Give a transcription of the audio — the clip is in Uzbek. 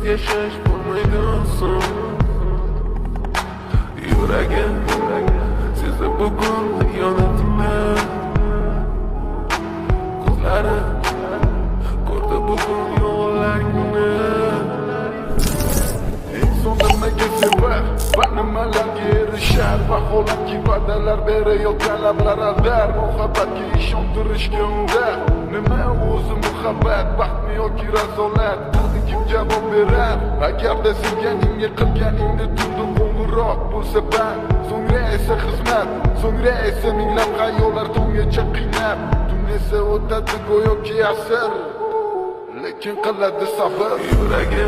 yashash bo'lmaydi oson. Yuragim sezdi bugun xiyonatini, ko'zlari ko'rdi bugun yollarni. Eng sonda nimaga sevar va nimalarga erishar, vaholanki va'dalar berayotgan lablar aldar. Muhabbatga ishontirishga undar, nima o'zi muhabbat, baxtmi yoki razolat? Kim javob berar? Agarda sevganingga qilganingni turdi qo'ng'iroq bo'lsa band, so'ngra esa xizmat, so'ngra esa minglab xayollar tonggacha qiynab. Tun esa o'tadi go'yoki asr, lekin qiladi sabr. Yuragim